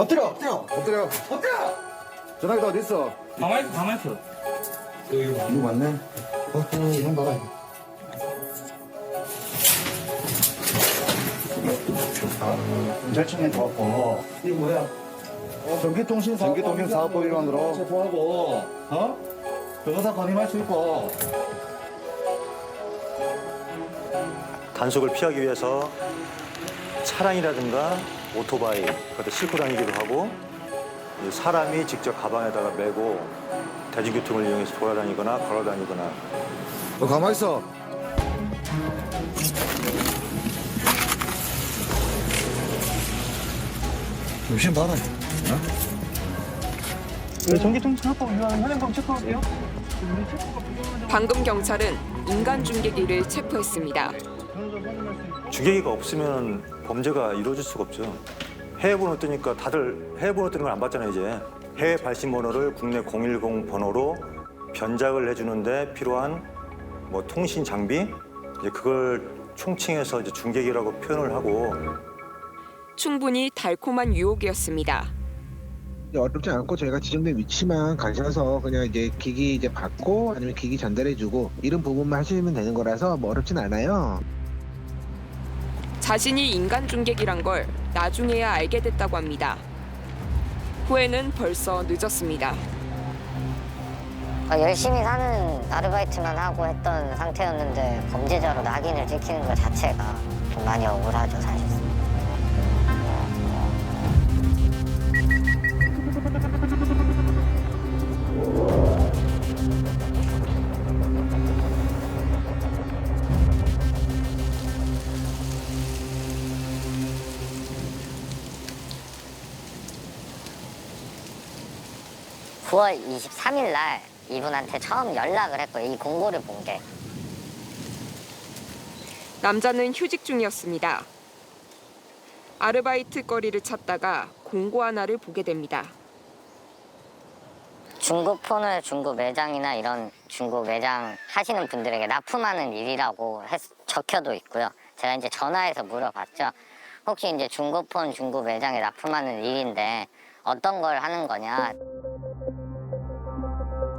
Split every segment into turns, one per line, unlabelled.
엎드려. 전화기 다 어디 있어?
가만히 있어.
이거 맞네. 이거 봐봐. 경찰청에 도왔고.
이거 뭐야?
전기통신 사업법 위반으로.
체포하고, 변호사 건임할 수 있고.
단속을 피하기 위해서 차량이라든가 오토바이 그것도 싣고 다니기도 하고 사람이 직접 가방에다가 메고 대중교통을 이용해서 돌아다니거나 걸어다니거나.
너 가만히 있어. 조심 봐라.
전기통신사법 위반 현행범 체크할게요.
방금 경찰은 인간 중계기를 체포했습니다.
주계기가 없으면 범죄가 이루어질 수가 없죠. 해외 번호 뜨니까 다들 해외 번호 뜨는 걸 안 봤잖아요, 이제. 해외 발신 번호를 국내 010 번호로 변작을 해주는데 필요한 뭐 통신 장비, 이제 그걸 총칭해서 이제 중계기라고 표현을 하고.
충분히 달콤한 유혹이었습니다.
어렵지 않고 저희가 지정된 위치만 가셔서 그냥 이제 기기 이제 받고 아니면 기기 전달해주고 이런 부분만 하시면 되는 거라서 뭐 어렵진 않아요.
자신이 인간 중계기란 걸 나중에야 알게 됐다고 합니다. 후에는 벌써 늦었습니다.
열심히 사는 아르바이트만 하고 했던 상태였는데 범죄자로 낙인을 찍히는 것 자체가 좀 많이 억울하죠, 사실. (9월 23일) 날 이분한테 처음 연락을 했고 이 공고를 본 게.
남자는 휴직 중이었습니다. 아르바이트 거리를 찾다가 공고 하나를 보게 됩니다.
중고폰을 중고 매장이나 이런 중고 매장 하시는 분들에게 납품하는 일이라고 적혀도 있고요. 제가 이제 전화해서 물어봤죠. 혹시 이제 중고폰 중고 매장에 납품하는 일인데 어떤 걸 하는 거냐.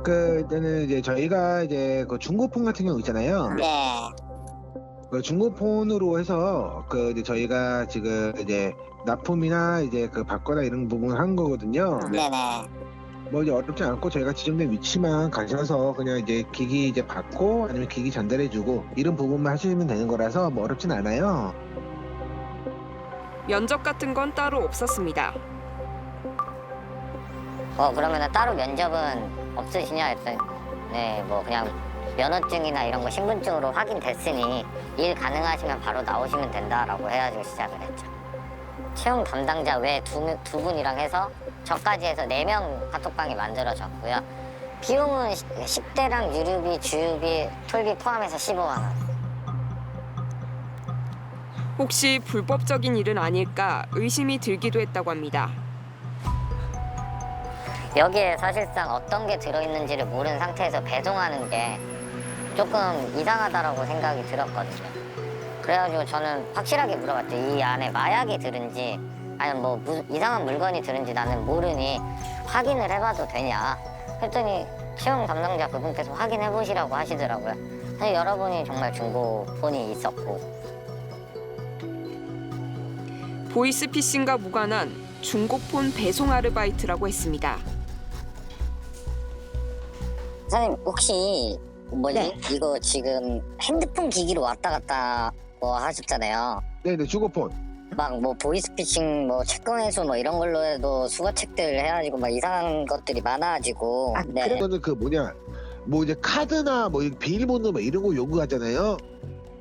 그때는 이제 저희가 이제 그 중고폰 같은 경우 있잖아요.
네.
그 중고폰으로 해서 그 이제 저희가 지금 이제 납품이나 이제 그 받거나 이런 부분을 한 거거든요.
네네.
뭐 이제 어렵지 않고 저희가 지정된 위치만 가셔서 그냥 이제 기기 이제 받고 아니면 기기 전달해주고 이런 부분만 하시면 되는 거라서 뭐 어렵진 않아요.
면접 같은 건 따로 없었습니다.
그러면은 따로 면접은 없으시냐 했더니 네, 뭐 그냥 면허증이나 이런 거 신분증으로 확인됐으니 일 가능하시면 바로 나오시면 된다라고 해가지고 시작을 했죠. 채용 담당자 외 두 분이랑 해서 저까지 해서 4명 카톡방이 만들어졌고요. 비용은 식대랑 유류비, 주유비, 톨비 포함해서 15만 원.
혹시 불법적인 일은 아닐까 의심이 들기도 했다고 합니다.
여기에 사실상 어떤 게 들어있는지를 모르는 상태에서 배송하는 게 조금 이상하다라고 생각이 들었거든요. 그래가지고 저는 확실하게 물어봤죠. 이 안에 마약이 들은지 아니면 뭐 이상한 물건이 들은지 나는 모르니 확인을 해봐도 되냐. 했더니 채용 담당자 그분께서 확인해 보시라고 하시더라고요. 사실 여러분이 정말 중고폰이 있었고.
보이스피싱과 무관한 중고폰 배송 아르바이트라고 했습니다.
사장님 혹시 뭐지? 이거 지금 핸드폰 기기로 왔다 갔다 뭐 하셨잖아요.
네네 중고폰.
막 뭐 보이스피싱 뭐 채권회수 뭐 이런 걸로 해도 수거책들 해가지고 막 이상한 것들이 많아가지고. 네.
그거는 그 뭐냐 뭐 이제 카드나 뭐 비밀번호 뭐 이런 거 요구하잖아요.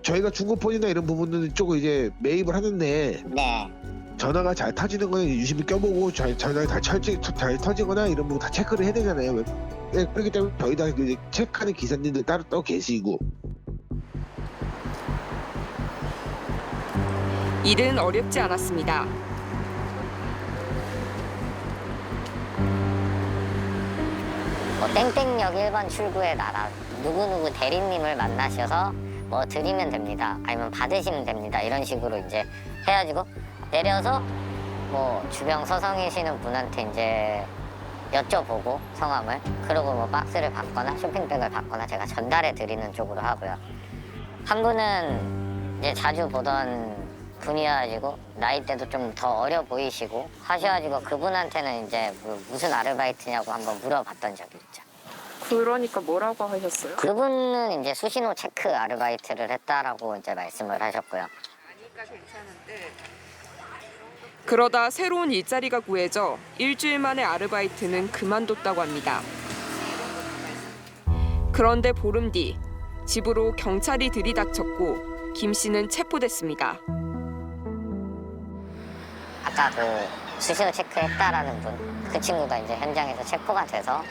저희가 중고폰이나 이런 부분은 조금 이제 매입을 하는데
네.
전화가 잘 터지는 거는 유심히 껴보고 전화가 잘 터지거나 이런 부분 다 체크를 해야 되잖아요. 네, 그렇기 때문에 저희 다 이제 체크하는 기사님들 따로 또 계시고.
일은 어렵지 않았습니다.
뭐 땡땡역 1번 출구에 나라 누구누구 대리님을 만나셔서 뭐 드리면 됩니다. 아니면 받으시면 됩니다. 이런 식으로 이제 해가지고 내려서 뭐 주변 서성이시는 분한테 이제 여쭤보고 성함을, 그리고 뭐 박스를 받거나 쇼핑백을 받거나 제가 전달해 드리는 쪽으로 하고요. 한 분은 이제 자주 보던 분이어가지고 나이대도 좀 더 어려 보이시고 하셔가지고 그분한테는 이제 무슨 아르바이트냐고 한번 물어봤던 적이 있죠.
그러니까 뭐라고 하셨어요?
그분은 이제 수신호 체크 아르바이트를 했다라고 이제 말씀을 하셨고요.
그러다 새로운 일자리가 구해져 일주일 만에 아르바이트는 그만뒀다고 합니다. 그런데 보름 뒤 집으로 경찰이 들이닥쳤고 김 씨는 체포됐습니다.
아까 그 수신호 체크했다라는 분, 그 친구가 이제 현장에서 체포가 돼서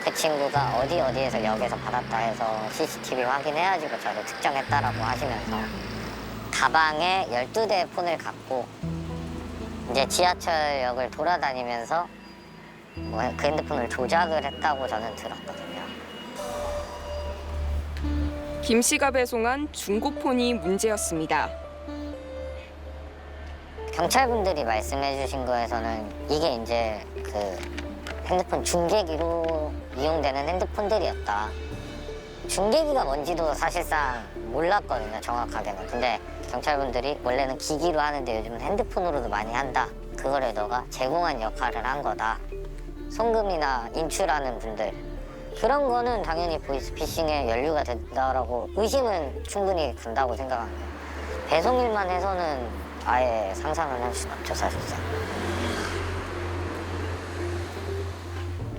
그 친구가 어디에서 역에서 받았다 해서 CCTV 확인해가지고 저를 특정했다라고 하시면서 가방에 12대의 폰을 갖고 이제 지하철역을 돌아다니면서 뭐 그 핸드폰을 조작을 했다고 저는 들었거든요.
김 씨가 배송한 중고폰이 문제였습니다.
경찰분들이 말씀해 주신 거에서는 이게 이제 그 핸드폰 중계기로 이용되는 핸드폰들이었다. 중계기가 뭔지도 사실상 몰랐거든요, 정확하게는. 근데 경찰분들이 원래는 기기로 하는데 요즘은 핸드폰으로도 많이 한다. 그거를 너가 제공한 역할을 한 거다. 송금이나 인출하는 분들. 그런 거는 당연히 보이스피싱에 연루가 된다라고 의심은 충분히 간다고 생각합니다. 배송일만 해서는 아예 상상을 할 수가 없죠, 사실상.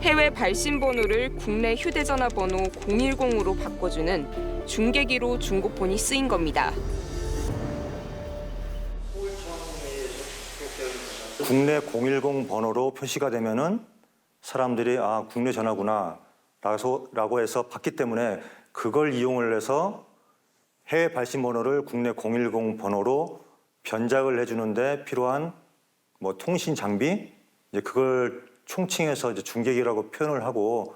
해외 발신 번호를 국내 휴대전화 번호 010으로 바꿔주는 중계기로 중고폰이 쓰인 겁니다.
국내 010 번호로 표시가 되면은 사람들이 아 국내 전화구나 라고 해서 받기 때문에 그걸 이용을 해서 해외 발신 번호를 국내 010 번호로 변작을 해주는데 필요한 뭐 통신 장비 이제 그걸 총칭해서 이제 중계기라고 표현을 하고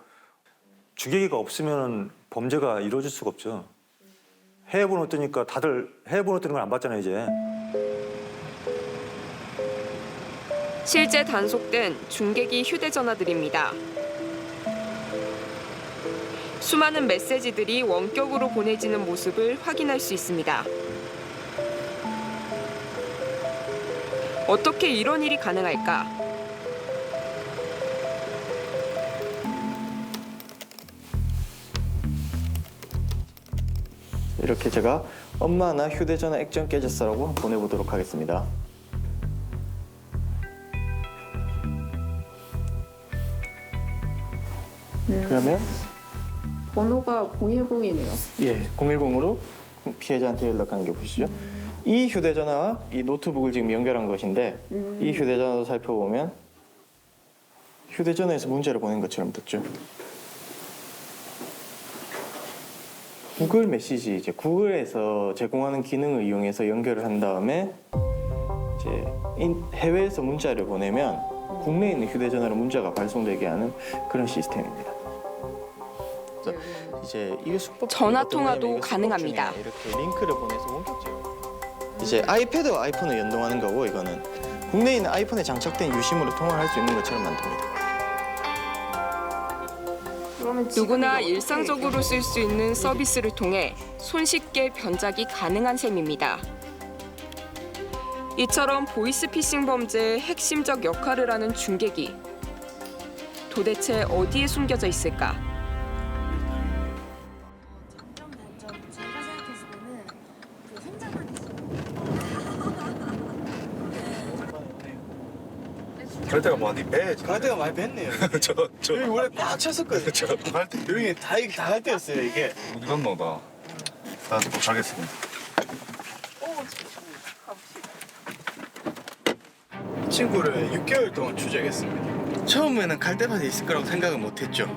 중계기가 없으면 범죄가 이루어질 수가 없죠. 해외 번호 뜨니까 다들 해외 번호 뜨는 걸 안 받잖아요 이제.
실제 단속된 중계기 휴대전화들입니다. 수많은 메시지들이 원격으로 보내지는 모습을 확인할 수 있습니다. 어떻게 이런 일이 가능할까?
이렇게 제가 엄마 나 휴대전화 액정 깨졌어라고 보내보도록 하겠습니다. 그러면
번호가 010이네요.
예, 010으로 피해자한테 연락한 게 보시죠. 이 휴대전화와 이 노트북을 지금 연결한 것인데 이 휴대전화도 살펴보면 휴대전화에서 문자를 보낸 것처럼 떴죠. 구글 메시지, 이제 구글에서 제공하는 기능을 이용해서 연결을 한 다음에 이제 해외에서 문자를 보내면 국내에 있는 휴대전화로 문자가 발송되게 하는 그런 시스템입니다. 이제 이게 수법
전화 통화도 가능합니다.
이렇게 링크를 보내서 원격제어. 이제 아이패드와 아이폰을 연동하는 거고 이거는 국내에 있는 아이폰에 장착된 유심으로 통화를 할 수 있는 것처럼 만듭니다.
누구나 일상적으로 쓸 수 있는 서비스를 통해 손쉽게 변작이 가능한 셈입니다. 이처럼 보이스피싱 범죄의 핵심적 역할을 하는 중계기. 도대체 어디에 숨겨져 있을까?
장점 단점 제가 생각했을 때는 그 현장감이
갈 때가 많이 배.
갈 때가 많이 뺐네요.
저
여기 원래 꽉 찼었거든요.
갈 때.
여기 다 갈 때였어요, 이게.
어디 갔나 나. 나도 도착했습니다.
이 친구를 6개월 동안 추적했습니다. 처음에는 갈대밭이 있을 거라고 생각은 못했죠.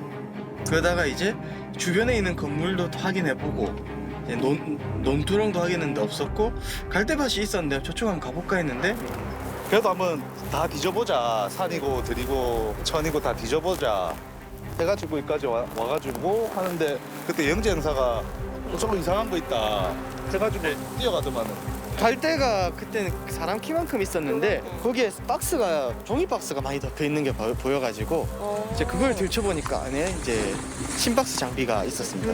그러다가 이제 주변에 있는 건물도 확인해보고 이제 논두렁도 확인했는데 없었고 갈대밭이 있었는데 저쪽 한번 가볼까 했는데
그래도 한번 다 뒤져보자. 산이고 들이고 천이고 다 뒤져보자 해가지고 여기까지 와가지고 하는데 그때 영재 형사가 조금 이상한 거 있다 해가지고 뛰어가더만은
갈대가 그때는 사람 키만큼 있었는데 거기에 박스가 종이 박스가 많이 덮여 있는 게 보여가지고 이제 그걸 들춰보니까 안에 이제 심박스 장비가 있었습니다.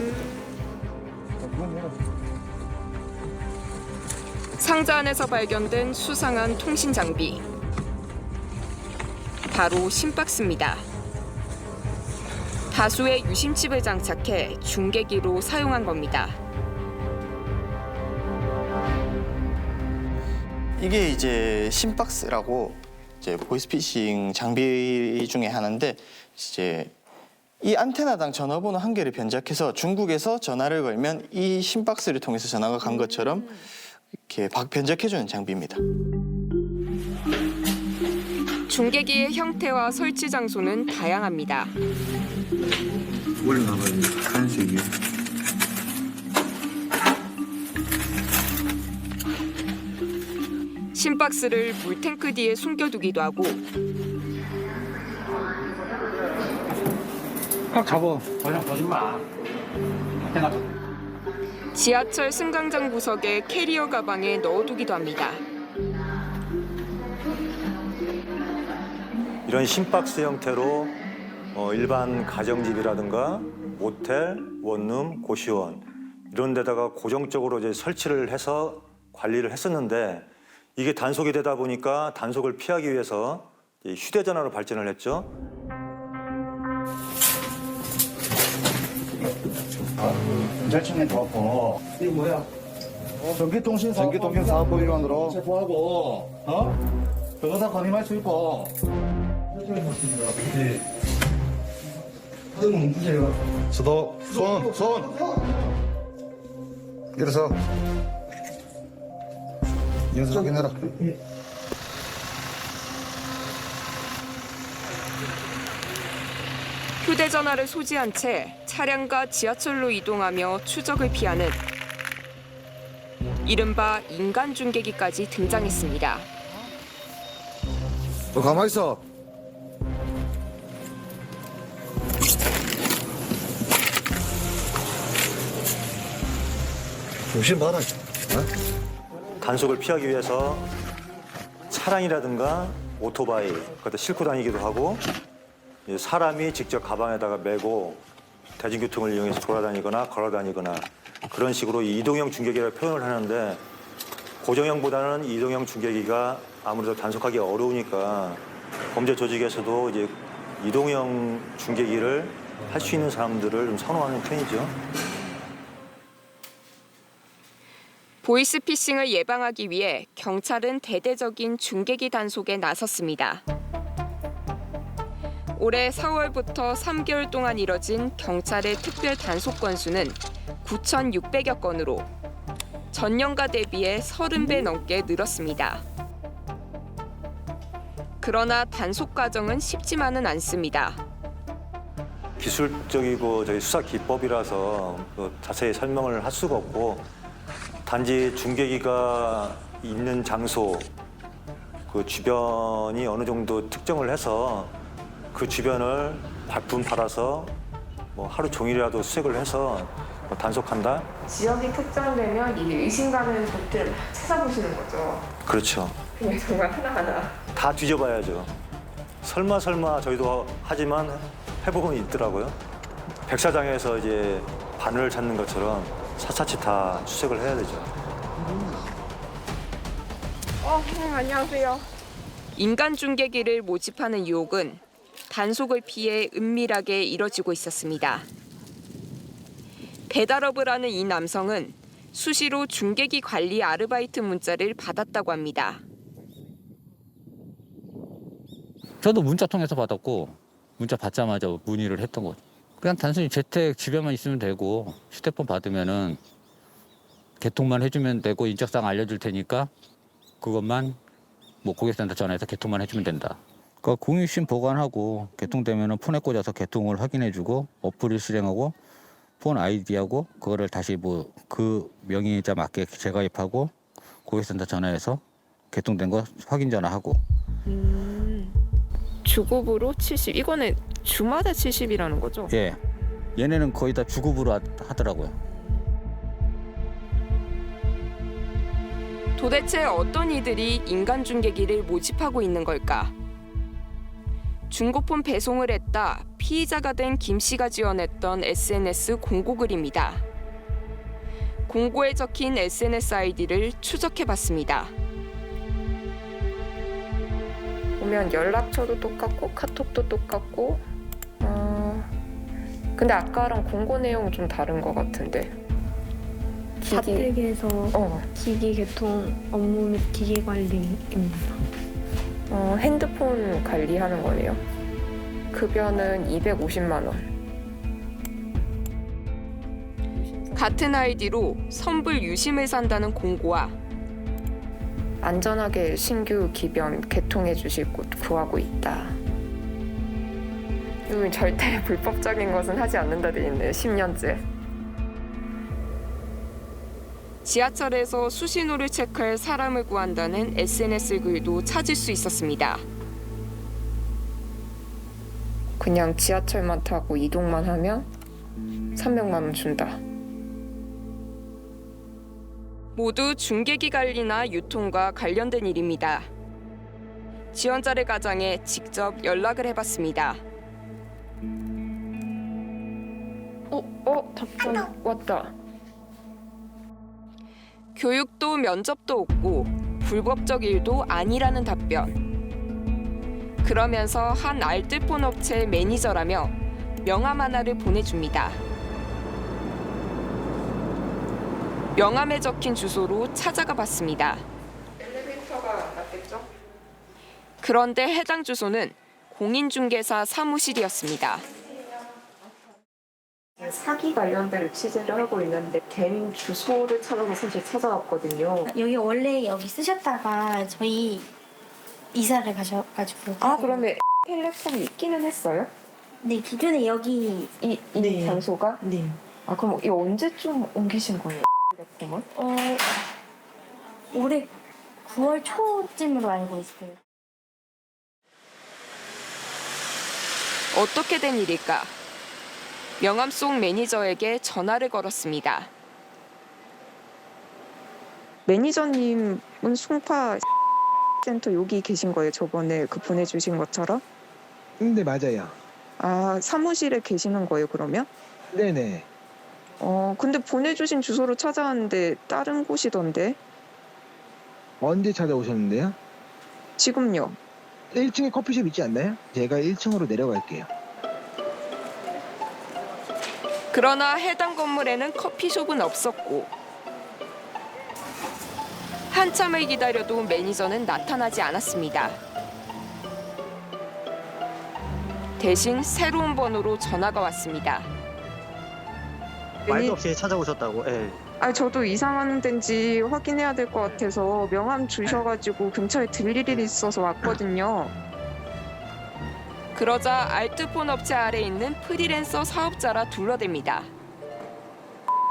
상자 안에서 발견된 수상한 통신 장비. 바로 심박스입니다. 다수의 유심칩을 장착해 중계기로 사용한 겁니다.
이게 이제 심박스라고 이제 보이스피싱 장비 중에 하나인데 이제 이 안테나당 전화번호 한 개를 변작해서 중국에서 전화를 걸면 이 심박스를 통해서 전화가 간 것처럼 이렇게 변작해주는 장비입니다.
중계기의 형태와 설치 장소는 다양합니다.
올려놔봐요. 간식이.
심박스를 물탱크 뒤에 숨겨두기도 하고 지하철 승강장 구석에 캐리어 가방에 넣어두기도 합니다.
이런 심박스 형태로 일반 가정집이라든가 모텔, 원룸, 고시원 이런 데다가 고정적으로 이제 설치를 해서 관리를 했었는데 이게 단속이 되다 보니까 단속을 피하기 위해서 휴대전화로 발전을 했죠.
경찰청에 들어왔고 이게 뭐야? 전기통신사업법위반으로 체포하고 변호사 건임할 수 있고 수도 손 일어서 연수 확인해라.
휴대전화를 소지한 채 차량과 지하철로 이동하며 추적을 피하는 이른바 인간 중계기까지 등장했습니다.
너 가만히 있어. 조심 봐라.
단속을 피하기 위해서 차량이라든가 오토바이 그것도 싣고 다니기도 하고 사람이 직접 가방에다가 메고 대중교통을 이용해서 돌아다니거나 걸어다니거나 그런 식으로 이동형 중계기라고 표현을 하는데 고정형보다는 이동형 중계기가 아무래도 단속하기 어려우니까 범죄 조직에서도 이제 이동형 중계기를 할 수 있는 사람들을 좀 선호하는 편이죠.
보이스피싱을 예방하기 위해 경찰은 대대적인 중계기 단속에 나섰습니다. 올해 4월부터 3개월 동안 이뤄진 경찰의 특별 단속 건수는 9,600여 건으로 전년과 대비해 30배 넘게 늘었습니다. 그러나 단속 과정은 쉽지만은 않습니다.
기술적이고 수사 기법이라서 자세히 설명을 할 수가 없고 단지 중계기가 있는 장소 그 주변이 어느 정도 특정을 해서 그 주변을 분팔아서 하루 종일이라도 수색을 해서 단속한다?
지역이 특정되면 이 의심 가는 곳들을 막 찾아보시는 거죠.
그렇죠.
그냥 정말 하나하나.
다 뒤져봐야죠. 설마 저희도 하지만 해보고는 있더라고요. 백사장에서 이제 바늘을 찾는 것처럼 차차치 다 수색을 해야 되죠.
안녕하세요. 인간 중계기를 모집하는 유혹은 단속을 피해 은밀하게 이뤄지고 있었습니다. 배달업을 하는 이 남성은 수시로 중계기 관리 아르바이트 문자를 받았다고 합니다.
저도 문자 통해서 받았고 문자 받자마자 문의를 했던 거죠. 그냥 단순히 재택 집에만 있으면 되고 휴대폰 받으면은 개통만 해주면 되고 인적사항 알려줄 테니까 그것만 고객센터 전화해서 개통만 해주면 된다. 그러니까 공유심 보관하고 개통되면은 폰에 꽂아서 개통을 확인해주고 어플을 실행하고 폰 아이디하고 그거를 다시 그 명의자 맞게 재가입하고 고객센터 전화해서 개통된 거 확인 전화하고.
주급으로 70. 이거는 주마다 70이라는 거죠?
예. 얘네는 거의 다 주급으로 하더라고요.
도대체 어떤 이들이 인간 중개기를 모집하고 있는 걸까? 중고폰 배송을 했다 피의자가 된 김 씨가 지원했던 SNS 공고글입니다. 공고에 적힌 SNS 아이디를 추적해봤습니다. 보면 연락처도 똑같고 카톡도 똑같고 근데 아까랑 공고 내용은 좀 다른 것 같은데.
가뜩에서 기기 개통 업무 및 기기 관리입니다.
핸드폰 관리하는 거네요. 급여는 250만 원. 같은 아이디로 선불 유심을 산다는 공고와 안전하게 신규 기변 개통해 주실 곳 구하고 있다. 이건 절대 불법적인 것은 하지 않는다 돼 있네요. 10년째. 지하철에서 수신호를 체크할 사람을 구한다는 SNS 글도 찾을 수 있었습니다. 그냥 지하철만 타고 이동만 하면 300만 원 준다. 모두 중개기 관리나 유통과 관련된 일입니다. 지원자를 가장해 직접 연락을 해봤습니다. 답변 왔다. 교육도 면접도 없고 불법적 일도 아니라는 답변. 그러면서 한 알뜰폰 업체 매니저라며 명함 하나를 보내줍니다. 명함에 적힌 주소로 찾아가 봤습니다. 엘리베이터가 맞겠죠? 그런데 해당 주소는 공인중개사 사무실이었습니다. 사기 관련된 취재를 하고 있는데 개인 주소를 찾아서 사실 찾아왔거든요.
여기 원래 여기 쓰셨다가 저희 이사를 가셔가지고.
그러면 텔레폼이 있기는 했어요?
네, 기존에 여기
이 장소가?
네.
그럼 이 언제쯤 옮기신 거예요? 텔레폼은?
올해 9월 초쯤으로 알고 있어요.
어떻게 된 일일까? 명함 속 매니저에게 전화를 걸었습니다. 매니저님은 송파 센터 여기 계신 거예요? 저번에 그 보내주신 것처럼?
네, 맞아요.
사무실에 계시는 거예요, 그러면?
네네.
근데 보내주신 주소로 찾아왔는데 다른 곳이던데?
언제 찾아오셨는데요?
지금요.
1층에 커피숍 있지 않나요? 제가 1층으로 내려갈게요.
그러나 해당 건물에는 커피숍은 없었고 한참을 기다려도 매니저는 나타나지 않았습니다. 대신 새로운 번호로 전화가 왔습니다.
말도 없이 찾아오셨다고. 예.
저도 이상한 데인지 확인해야 될 것 같아서 명함 주셔가지고 근처에 들릴 일이 있어서 왔거든요. 그러자 알뜰폰 업체 아래에 있는 프리랜서 사업자라 둘러댑니다.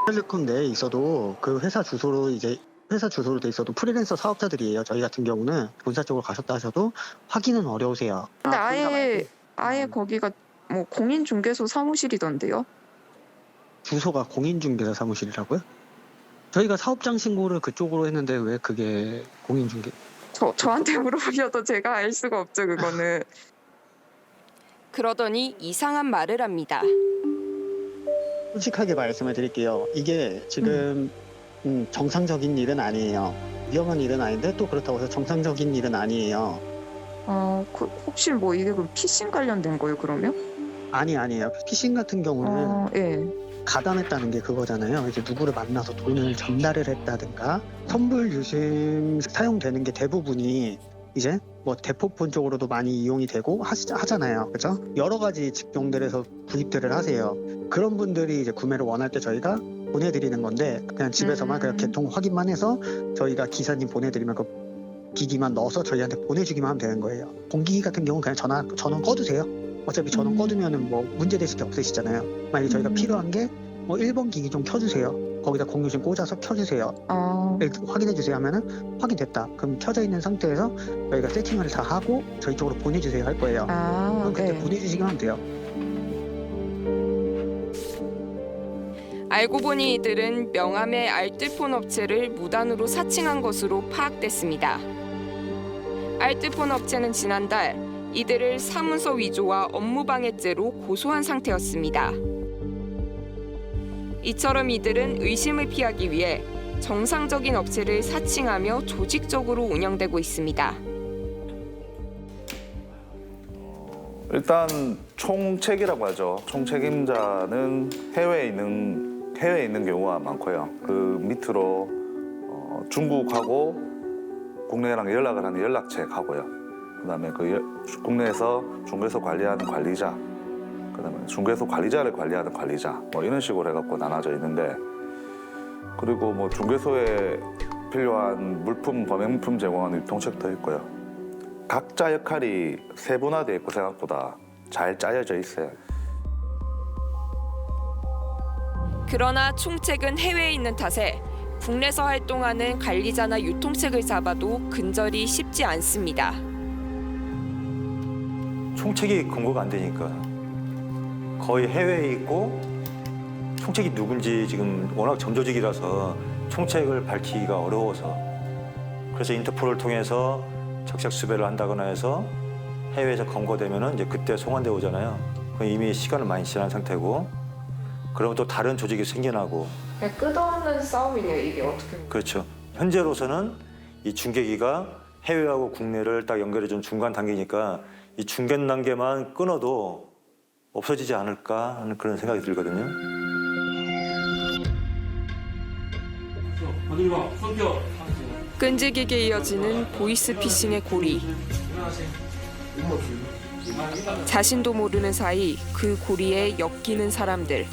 텔레콤 내에 있어도 그 회사 주소로 돼 있어도 프리랜서 사업자들이에요. 저희 같은 경우는 본사 쪽으로 가셨다 하셔도 확인은 어려우세요.
근데 아예 거기가 뭐 공인중개소 사무실이던데요?
주소가 공인중개사 사무실이라고요? 저희가 사업장 신고를 그쪽으로 했는데 왜 그게 공인중개?
저한테 물어보셔도 제가 알 수가 없죠, 그거는. 그러더니 이상한 말을 합니다.
솔직하게 말씀을 드릴게요. 이게 지금 정상적인 일은 아니에요. 위험한 일은 아닌데 또 그렇다고 해서 정상적인 일은 아니에요.
혹시 뭐 이게 그럼 피싱 관련된 거예요, 그러면?
아니에요. 피싱 같은 경우는
예.
가담했다는 게 그거잖아요. 이제 누구를 만나서 돈을 전달을 했다든가 선불 유심 사용되는 게 대부분이 이제 뭐 대포폰 쪽으로도 많이 이용이 되고 하잖아요. 그죠? 여러 가지 직종들에서 구입들을 하세요. 그런 분들이 이제 구매를 원할 때 저희가 보내드리는 건데 그냥 집에서만 그냥 개통 확인만 해서 저희가 기사님 보내드리면 그 기기만 넣어서 저희한테 보내주기만 하면 되는 거예요. 공기기 같은 경우는 그냥 전원 꺼두세요. 어차피 전원 꺼두면은 뭐 문제되실 게 없으시잖아요. 만약에 저희가 필요한 게 뭐 1번 기기 좀 켜주세요. 거기다 공유심 꽂아서 켜주세요. 확인해주세요 하면은 확인됐다. 그럼 켜져 있는 상태에서 저희가 세팅을 다 하고 저희 쪽으로 보내주세요 할 거예요. 그럼 그때 보내주시기만 하면 돼요.
알고 보니 이들은 명함의 알뜰폰 업체를 무단으로 사칭한 것으로 파악됐습니다. 알뜰폰 업체는 지난달 이들을 사문서 위조와 업무방해죄로 고소한 상태였습니다. 이처럼 이들은 의심을 피하기 위해 정상적인 업체를 사칭하며 조직적으로 운영되고 있습니다.
일단 총책이라고 하죠. 총책임자는 해외에 있는 경우가 많고요. 그 밑으로 중국하고 국내랑 연락을 하는 연락책하고요. 그다음에 국내에서 중개소 관리하는 관리자, 그다음에 중개소 관리자를 관리하는 관리자, 뭐 이런 식으로 해갖고 나눠져 있는데, 그리고 뭐 중개소에 필요한 물품, 범행물품 제공하는 유통책도 있고요. 각자 역할이 세분화되어 있고 생각보다 잘 짜여져 있어요.
그러나 총책은 해외에 있는 탓에 국내에서 활동하는 관리자나 유통책을 잡아도 근절이 쉽지 않습니다.
총책이 근거가 안 되니까 거의 해외에 있고 총책이 누군지 지금 워낙 점조직이라서 총책을 밝히기가 어려워서, 그래서 인터폴을 통해서 적색 수배를 한다거나 해서 해외에서 검거되면은 이제 그때 송환돼 오잖아요. 그럼 이미 시간을 많이 지난 상태고, 그러면 또 다른 조직이 생겨나고.
끝없는 싸움이네요, 이게 어떻게 보면.
그렇죠. 현재로서는 이 중개기가 해외하고 국내를 딱 연결해준 중간 단계니까 이 중간 단계만 끊어도 없어지지 않을까 하는 그런 생각이 들거든요.
끈질기게 이어지는 보이스피싱의 고리. 자신도 모르는 사이 그 고리에 엮이는 사람들.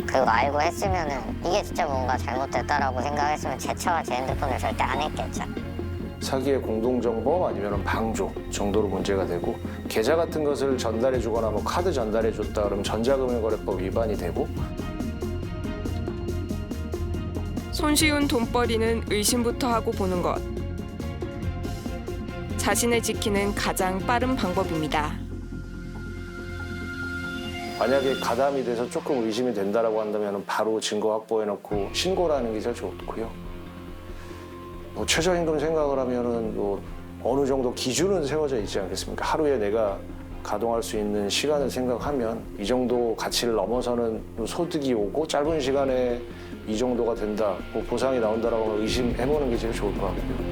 그리고 알고 했으면은 이게 진짜 뭔가 잘못됐다라고 생각했으면 제 차와 제 핸드폰을 절대 안 했겠죠.
사기의 공동정보 아니면 방조 정도로 문제가 되고, 계좌 같은 것을 전달해주거나 뭐 카드 전달해줬다 그러면 전자금융거래법 위반이 되고.
손쉬운 돈벌이는 의심부터 하고 보는 것. 자신을 지키는 가장 빠른 방법입니다.
만약에 가담이 돼서 조금 의심이 된다라고 한다면 바로 증거 확보해놓고 신고를 하는 게 제일 좋고요. 뭐 최저임금 생각을 하면은 뭐 어느 정도 기준은 세워져 있지 않겠습니까? 하루에 내가 가동할 수 있는 시간을 생각하면 이 정도 가치를 넘어서는 소득이 오고 짧은 시간에 이 정도가 된다, 뭐 보상이 나온다라고 의심해보는 게 제일 좋을 것 같고요.